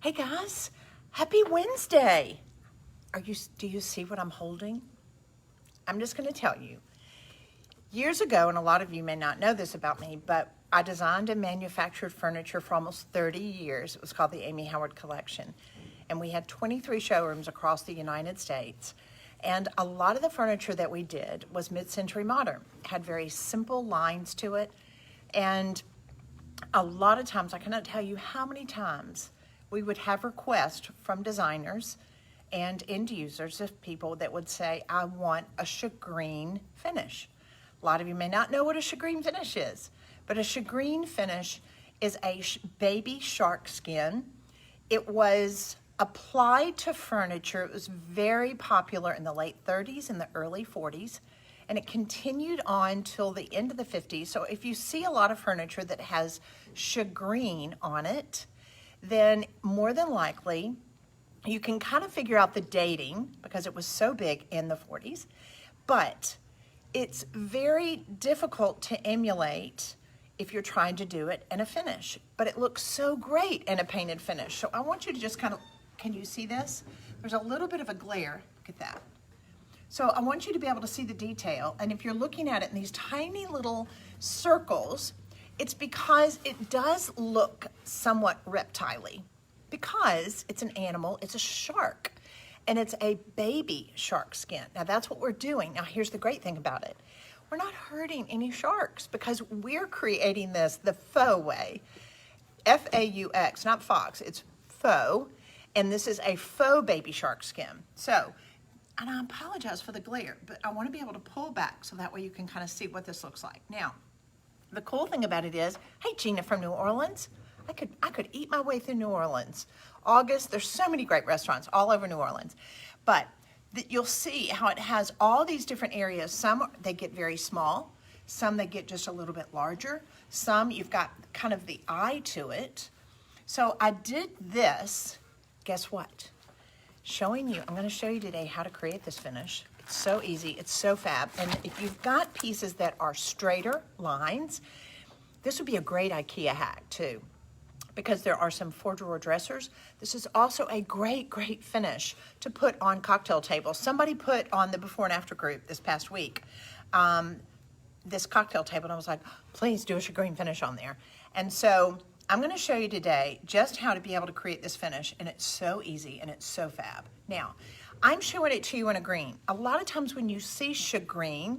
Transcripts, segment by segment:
Hey guys, happy Wednesday. Do you see what I'm holding? I'm just gonna tell you. Years ago, and a lot of you may not know this about me, but I designed and manufactured furniture for almost 30 years. It was called the Amy Howard Collection. And we had 23 showrooms across the United States. And a lot of the furniture that we did was mid-century modern. It had very simple lines to it. And a lot of times, I cannot tell you how many times we would have requests from designers and end users of people that would say, I want a shagreen finish. A lot of you may not know what a shagreen finish is, but a shagreen finish is a baby shark skin. It was applied to furniture. It was very popular in the late 30s and the early 40s, and it continued on till the end of the 50s. So if you see a lot of furniture that has shagreen on it, then more than likely you can kind of figure out the dating because it was so big in the 40s, but it's very difficult to emulate if you're trying to do it in a finish, but it looks so great in a painted finish. So I want you to just kind of, can you see this? There's a little bit of a glare, look at that. So I want you to be able to see the detail, and if you're looking at it in these tiny little circles, it's because it does look somewhat reptile-y, because it's an animal, it's a shark, and it's a baby shark skin. Now that's what we're doing. Now here's the great thing about it. We're not hurting any sharks because we're creating this the faux way. F-A-U-X, not fox, it's faux, and this is a faux baby shark skin. So, and I apologize for the glare, but I want to be able to pull back so that way you can kind of see what this looks like. Now, the cool thing about it is, hey Gina from New Orleans, I could eat my way through New Orleans. August, there's so many great restaurants all over New Orleans. But you'll see how it has all these different areas. Some, they get very small. Some, they get just a little bit larger. Some, you've got kind of the eye to it. So I did this, guess what? Showing you, I'm gonna show you today how to create this finish. It's so easy, it's so fab. And if you've got pieces that are straighter lines, this would be a great IKEA hack too, because there are some 4-drawer dressers. This is also a great, great finish to put on cocktail tables. Somebody put on the before and after group this past week, this cocktail table, and I was like, please do a shagreen finish on there. And so I'm gonna show you today just how to be able to create this finish, and it's so easy and it's so fab. Now, I'm showing it to you in a green. A lot of times when you see shagreen,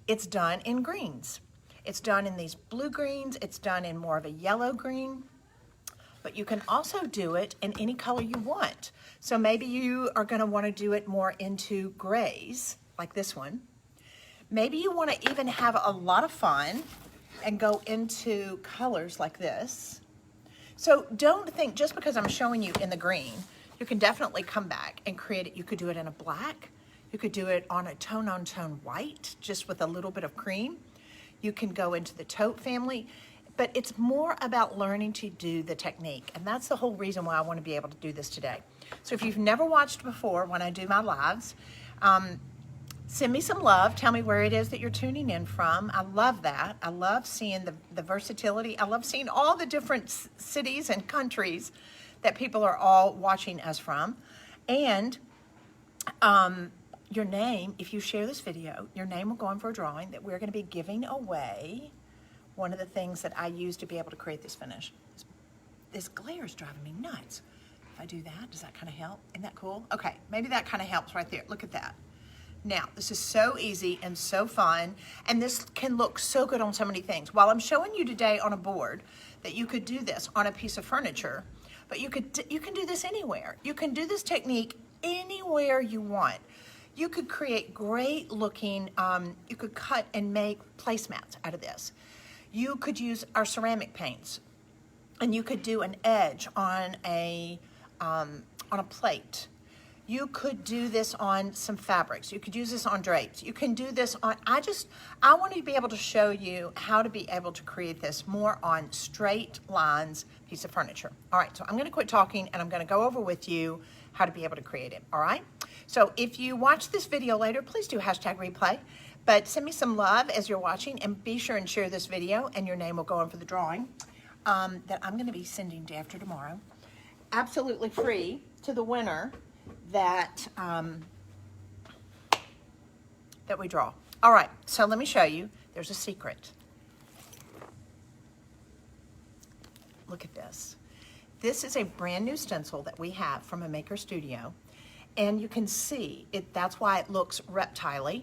it's done in greens. It's done in these blue greens, it's done in more of a yellow green, but you can also do it in any color you want. So maybe you are gonna wanna do it more into grays, like this one. Maybe you wanna even have a lot of fun and go into colors like this. So don't think just because I'm showing you in the green, you can definitely come back and create it. You could do it in a black. You could do it on a tone-on-tone white, just with a little bit of cream. You can go into the taupe family, but it's more about learning to do the technique. And that's the whole reason why I want to be able to do this today. So if you've never watched before when I do my lives, send me some love. Tell me where it is that you're tuning in from. I love that. I love seeing the versatility. I love seeing all the different cities and countries that people are all watching us from. And your name, if you share this video, your name will go on for a drawing that we're going to be giving away one of the things that I use to be able to create this finish. This glare is driving me nuts. If I do that, does that kind of help? Isn't that cool? Okay, maybe that kind of helps right there. Look at that. Now, this is so easy and so fun, and this can look so good on so many things. While I'm showing you today on a board that you could do this on a piece of furniture, but you can do this anywhere. You can do this technique anywhere you want. You could create great looking, you could cut and make placemats out of this. You could use our ceramic paints, and you could do an edge on a plate. You could do this on some fabrics. You could use this on drapes. You can do this on, I want to be able to show you how to be able to create this more on straight lines piece of furniture. All right, so I'm going to quit talking and I'm going to go over with you how to be able to create it, all right? So if you watch this video later, please do hashtag replay, but send me some love as you're watching, and be sure and share this video, and your name will go on for the drawing that I'm going to be sending day after tomorrow. absolutely free to the winner that, that we draw. All right, so let me show you. There's a secret. Look at this. This is a brand new stencil that we have from a maker studio. And you can see, that's why it looks reptile-y,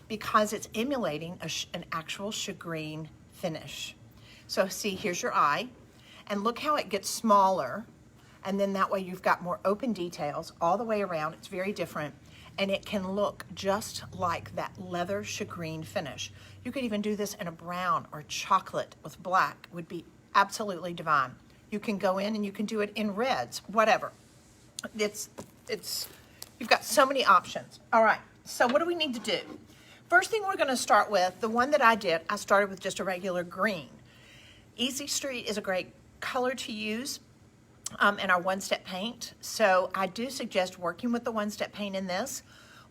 because it's emulating an actual shagreen finish. So see, here's your eye, and look how it gets smaller, and then that way you've got more open details all the way around. It's very different, and it can look just like that leather shagreen finish. You could even do this in a brown or chocolate with black. It would be absolutely divine. You can go in and you can do it in reds, whatever. You've got so many options. All right, so what do we need to do? First thing we're gonna start with, the one that I did, I started with just a regular green. Easy Street is a great color to use in our one-step paint. So I do suggest working with the one-step paint in this,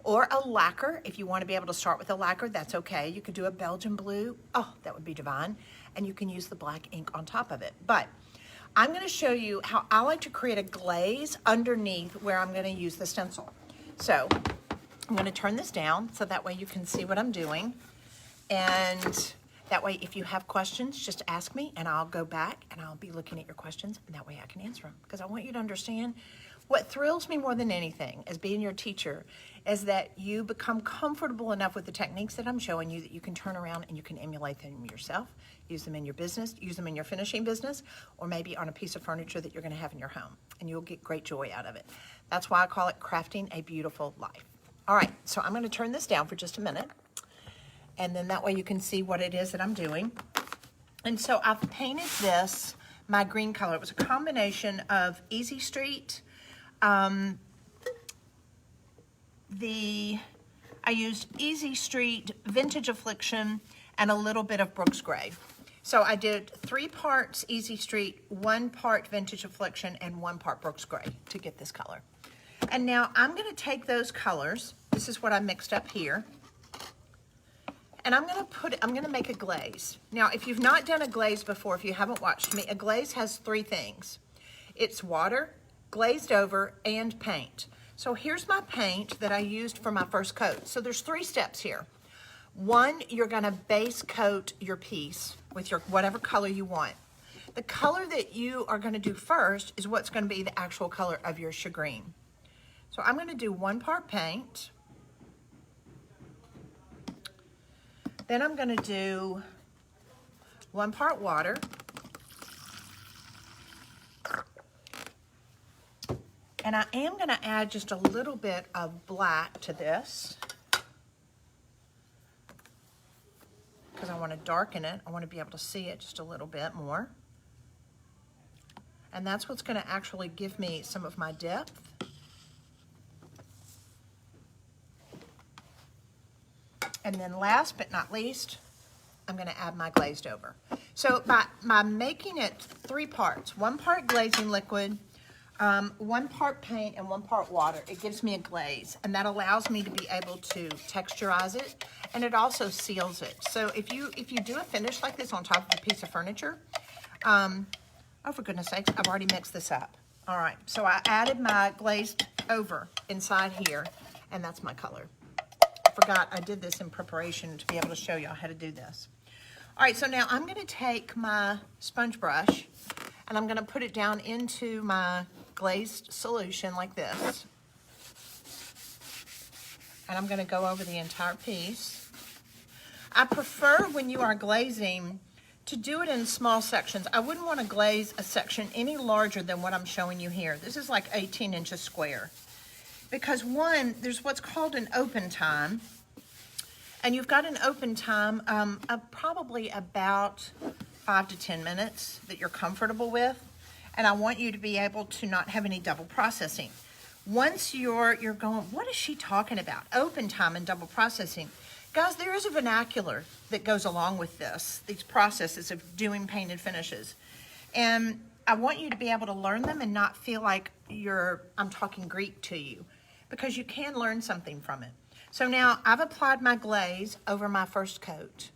or a lacquer. If you wanna be able to start with a lacquer, that's okay. You could do a Belgian blue. Oh, that would be divine. And you can use the black ink on top of it. But I'm gonna show you how I like to create a glaze underneath where I'm gonna use the stencil. So I'm gonna turn this down so that way you can see what I'm doing. And that way, if you have questions, just ask me and I'll go back and I'll be looking at your questions, and that way I can answer them. Because I want you to understand, what thrills me more than anything as being your teacher is that you become comfortable enough with the techniques that I'm showing you that you can turn around and you can emulate them yourself, use them in your business, use them in your finishing business, or maybe on a piece of furniture that you're gonna have in your home, and you'll get great joy out of it. That's why I call it crafting a beautiful life. All right, so I'm gonna turn this down for just a minute, and then that way you can see what it is that I'm doing. And so I've painted this, my green color. It was a combination of Easy Street, I used Easy Street, Vintage Affliction, and a little bit of Brooks Gray. So I did 3 parts Easy Street, 1 part Vintage Affliction, and 1 part Brooks Gray to get this color. And now I'm gonna take those colors, this is what I mixed up here, and I'm gonna make a glaze. Now, if you've not done a glaze before, if you haven't watched me, a glaze has 3 things. It's water, glazed over, and paint. So here's my paint that I used for my first coat. So there's 3 steps here. 1, you're gonna base coat your piece with your whatever color you want. The color that you are gonna do first is what's gonna be the actual color of your shagreen. So I'm gonna do 1 part paint. Then I'm gonna do 1 part water. And I am gonna add just a little bit of black to this because I wanna darken it. I wanna be able to see it just a little bit more. And that's what's gonna actually give me some of my depth. And then last but not least, I'm gonna add my glazed over. So by making it 3 parts, 1 part glazing liquid, 1 part paint, and 1 part water, it gives me a glaze, and that allows me to be able to texturize it, and it also seals it. So if you do a finish like this on top of a piece of furniture, oh, for goodness sakes, I've already mixed this up. All right, so I added my glazed over inside here, and that's my color. I forgot I did this in preparation to be able to show y'all how to do this. All right, so now I'm gonna take my sponge brush and I'm gonna put it down into my glazed solution like this. And I'm gonna go over the entire piece. I prefer when you are glazing to do it in small sections. I wouldn't wanna glaze a section any larger than what I'm showing you here. This is like 18 inches square. Because 1, there's what's called an open time. And you've got an open time of probably about 5 to 10 minutes that you're comfortable with. And I want you to be able to not have any double processing. Once you're going, what is she talking about? Open time and double processing. Guys, there is a vernacular that goes along with this, these processes of doing painted finishes. And I want you to be able to learn them and not feel like I'm talking Greek to you, because you can learn something from it. So now I've applied my glaze over my first coat.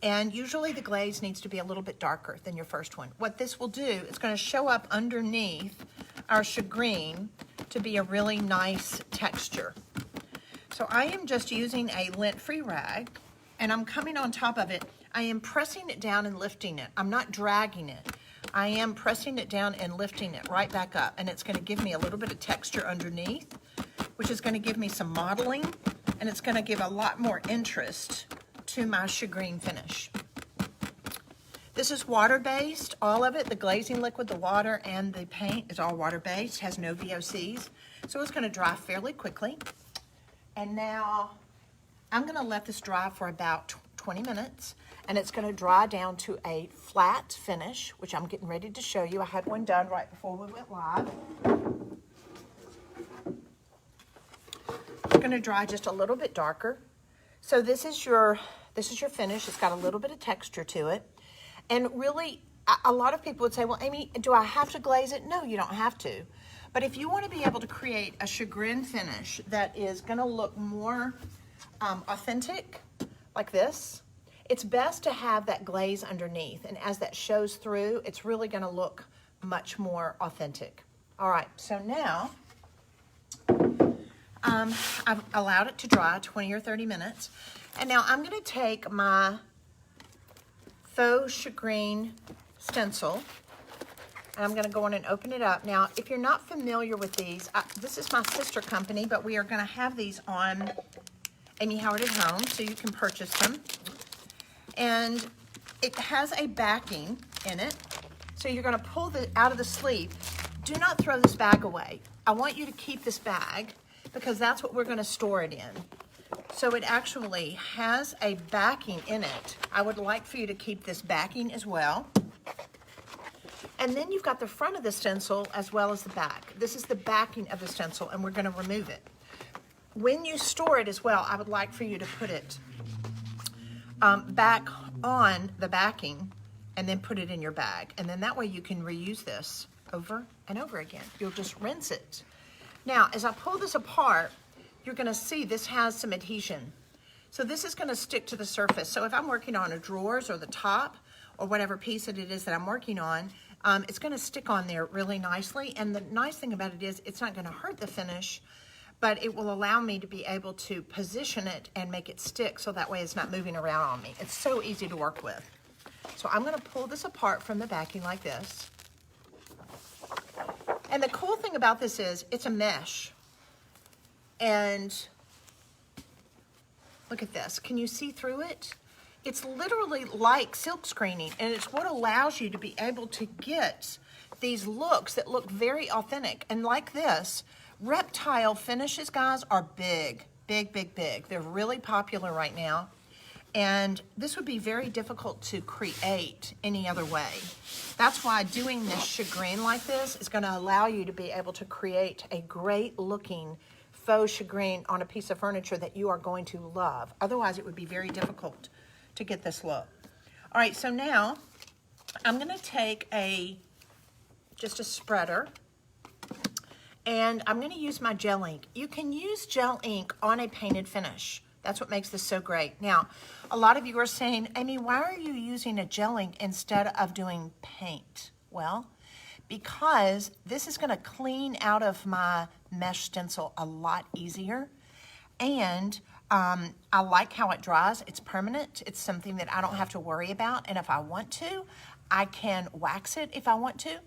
And usually the glaze needs to be a little bit darker than your first one. What this will do, it's gonna show up underneath our shagreen to be a really nice texture. So I am just using a lint-free rag, and I'm coming on top of it. I am pressing it down and lifting it. I'm not dragging it. I am pressing it down and lifting it right back up, and it's going to give me a little bit of texture underneath, which is going to give me some modeling, and it's going to give a lot more interest to my shagreen finish. This is water-based, all of it, the glazing liquid, the water, and the paint is all water-based, has no VOCs, so it's going to dry fairly quickly. And now I'm going to let this dry for about 20 minutes, and it's going to dry down to a flat finish, which I'm getting ready to show you. I had one done right before we went live. It's going to dry just a little bit darker. So this is your finish. It's got a little bit of texture to it. And really, a lot of people would say, well, Amy, do I have to glaze it? No, you don't have to. But if you want to be able to create a chagrin finish that is going to look more authentic, like this, it's best to have that glaze underneath. And as that shows through, it's really going to look much more authentic. All right, so now I've allowed it to dry 20 or 30 minutes. And now I'm going to take my faux shagreen stencil, and I'm going to go in and open it up. Now, if you're not familiar with these, this is my sister company, but we are going to have these on Amy Howard at Home, so you can purchase them. And it has a backing in it, so you're going to pull it out of the sleeve. Do not throw this bag away. I want you to keep this bag because that's what we're going to store it in. So it actually has a backing in it. I would like for you to keep this backing as well. And then you've got the front of the stencil as well as the back. This is the backing of the stencil, and we're going to remove it. When you store it as well, I would like for you to put it back on the backing and then put it in your bag. And then that way you can reuse this over and over again. You'll just rinse it. Now, as I pull this apart, you're going to see this has some adhesion. So this is going to stick to the surface. So if I'm working on a drawers or the top or whatever piece it is that I'm working on, it's going to stick on there really nicely. And the nice thing about it is it's not going to hurt the finish, but it will allow me to be able to position it and make it stick so that way it's not moving around on me. It's so easy to work with. So I'm going to pull this apart from the backing like this. And the cool thing about this is it's a mesh. And look at this. Can you see through it? It's literally like silk screening, and it's what allows you to be able to get these looks that look very authentic. And like this, reptile finishes, guys, are big, big, big, big. They're really popular right now. And this would be very difficult to create any other way. That's why doing this shagreen like this is going to allow you to be able to create a great looking faux shagreen on a piece of furniture that you are going to love. Otherwise, it would be very difficult to get this look. All right, so now I'm going to take just a spreader, and I'm going to use my gel ink. You can use gel ink on a painted finish. That's what makes this so great. Now, a lot of you are saying, Amy, why are you using a gel ink instead of doing paint? Well, because this is going to clean out of my mesh stencil a lot easier, and I like how it dries. It's permanent. It's something that I don't have to worry about, and if I want to, I can wax it if I want to,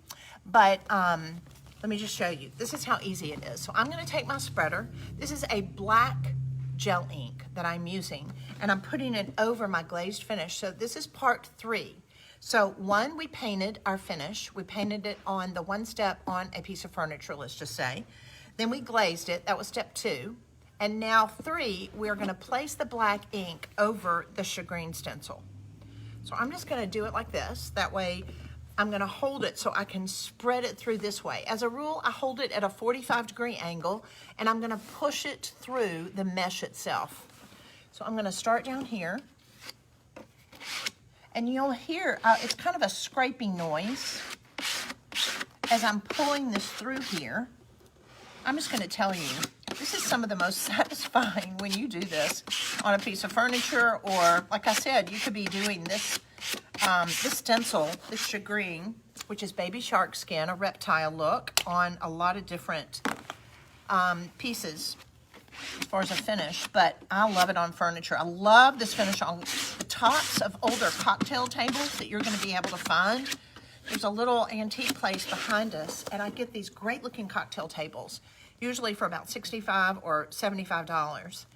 but let me just show you. This is how easy it is. So I'm going to take my spreader. This is a black gel ink that I'm using, and I'm putting it over my glazed finish. So this is part 3. So 1, we painted our finish. We painted it on the one step on a piece of furniture, let's just say. Then we glazed it. That was step 2. And now 3, we're going to place the black ink over the shagreen stencil. So I'm just going to do it like this. That way I'm going to hold it so I can spread it through this way. As a rule, I hold it at a 45-degree angle, and I'm going to push it through the mesh itself. So I'm going to start down here, and you'll hear it's kind of a scraping noise as I'm pulling this through here. I'm just going to tell you, this is some of the most satisfying when you do this on a piece of furniture, or like I said, you could be doing this this stencil, this shagreen, which is baby shark skin, a reptile look on a lot of different pieces as far as a finish, but I love it on furniture. I love this finish on the tops of older cocktail tables that you're going to be able to find. There's a little antique place behind us, and I get these great looking cocktail tables, usually for about $65 or $75.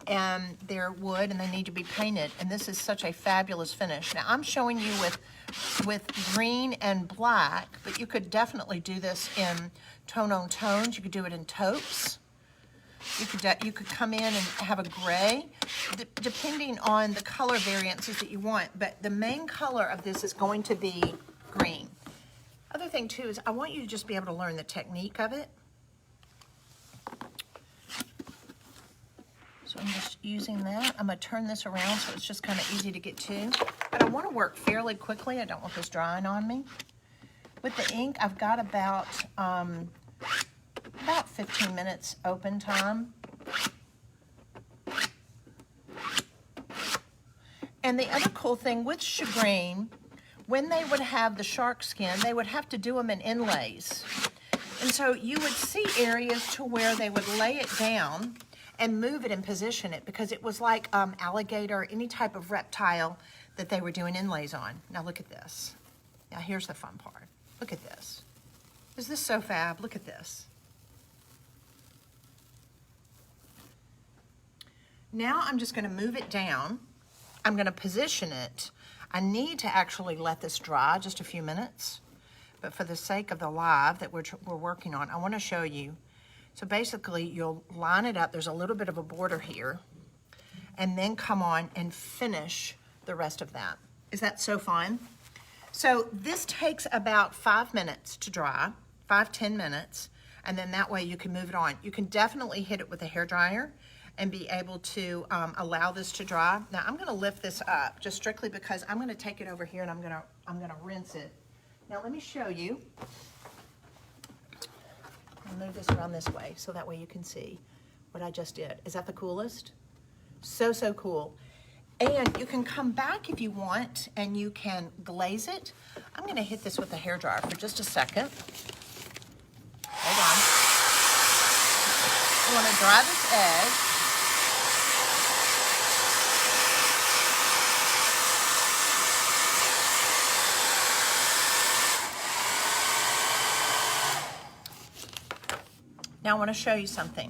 And they're wood and they need to be painted, and this is such a fabulous finish. Now I'm showing you with green and black, but you could definitely do this in tone on tones. You could do it in taupes. You could come in and have a gray, depending on the color variances that you want, but the main color of this is going to be green. Other thing too is I want you to just be able to learn the technique of it. So I'm just using that. I'm going to turn this around so it's just kind of easy to get to. But I want to work fairly quickly. I don't want this drying on me. With the ink, I've got about 15 minutes open time. And the other cool thing with Shagreen, when they would have the shark skin, they would have to do them in inlays. And so you would see areas to where they would lay it down and move it and position it, because it was like alligator, any type of reptile that they were doing inlays on. Now look at this. Now here's the fun part. Look at this. Is this so fab? Look at this. Now I'm just going to move it down. I'm going to position it. I need to actually let this dry just a few minutes, but for the sake of the live that we're working on, I want to show you. So basically, you'll line it up. There's a little bit of a border here, and then come on and finish the rest of that. Is that so fun? So this takes about 5 minutes to dry, 5-10 minutes, and then that way you can move it on. You can definitely hit it with a hairdryer and be able to allow this to dry. Now I'm gonna lift this up just strictly because I'm gonna take it over here and I'm gonna rinse it. Now let me show you. I'll move this around this way so that way you can see what I just did. Is that the coolest? So, so cool. And you can come back if you want and you can glaze it. I'm gonna hit this with a hairdryer for just a second. Hold on. I wanna dry this edge. Now I want to show you something.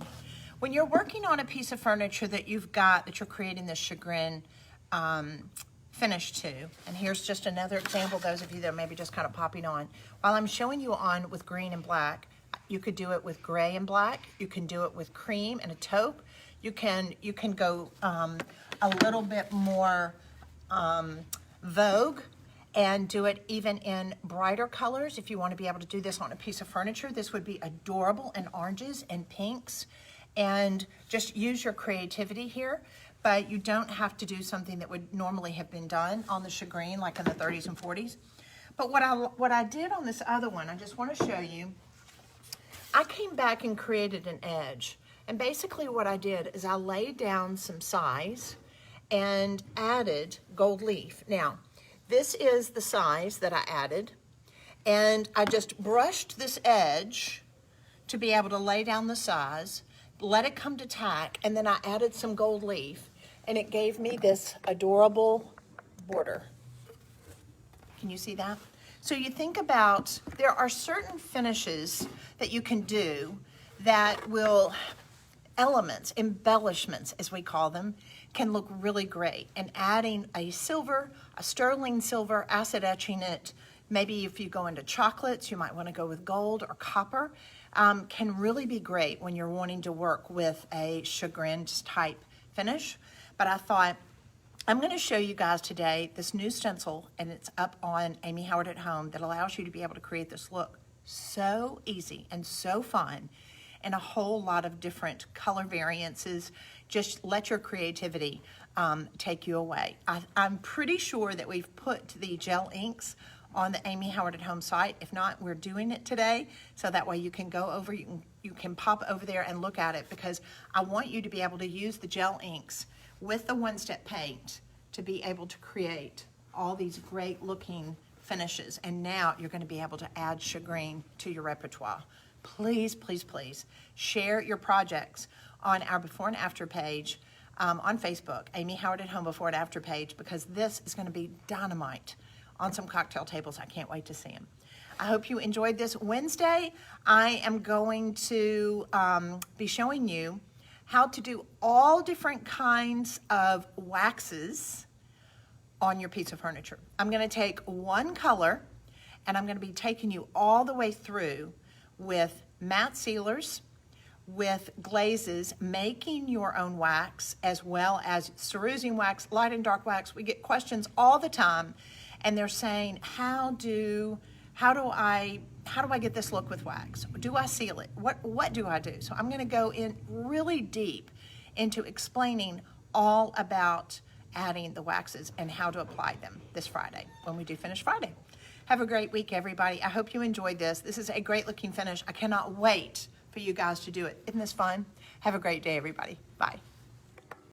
When you're working on a piece of furniture that you've got, that you're creating this Shagreen finish to, and here's just another example, those of you that are maybe just kind of popping on. While I'm showing you on with green and black, you could do it with gray and black. You can do it with cream and a taupe. You can go a little bit more Vogue and do it even in brighter colors. If you want to be able to do this on a piece of furniture, this would be adorable in oranges and pinks, and just use your creativity here. But you don't have to do something that would normally have been done on the Shagreen like in the 30s and 40s. But what I did on this other one, I just want to show you, I came back and created an edge. And basically what I did is I laid down some size and added gold leaf. Now, this is the size that I added, and I just brushed this edge to be able to lay down the size, let it come to tack, and then I added some gold leaf, and it gave me this adorable border. Can you see that? So you think about, there are certain finishes that you can do that will, elements, embellishments as we call them, can look really great. And adding a silver, a sterling silver, acid etching it, maybe if you go into chocolates, you might want to go with gold or copper, can really be great when you're wanting to work with a Shagreen type finish. But I thought, I'm going to show you guys today this new stencil, and it's up on Amy Howard at Home, that allows you to be able to create this look so easy and so fun, and a whole lot of different color variances. Just let your creativity take you away. I'm pretty sure that we've put the gel inks on the Amy Howard at Home site. If not, we're doing it today, so that way you can go over, you can pop over there and look at it, because I want you to be able to use the gel inks with the one-step paint to be able to create all these great looking finishes, and now you're going to be able to add Shagreen to your repertoire. Please, please, please share your projects on our before and after page on Facebook, Amy Howard at Home before and after page, because this is going to be dynamite on some cocktail tables. I can't wait to see them. I hope you enjoyed this Wednesday. I am going to be showing you how to do all different kinds of waxes on your piece of furniture. I'm going to take one color, and I'm going to be taking you all the way through with matte sealers, with glazes, making your own wax, as well as cerusing wax, light and dark wax. We get questions all the time, and they're saying, how do I get this look with wax? Do I seal it? What do I do? So I'm going to go in really deep into explaining all about adding the waxes and how to apply them this Friday when we do Finish Friday. Have a great week, everybody. I hope you enjoyed this. This is a great looking finish. I cannot wait for you guys to do it. Isn't this fun? Have a great day, everybody. Bye.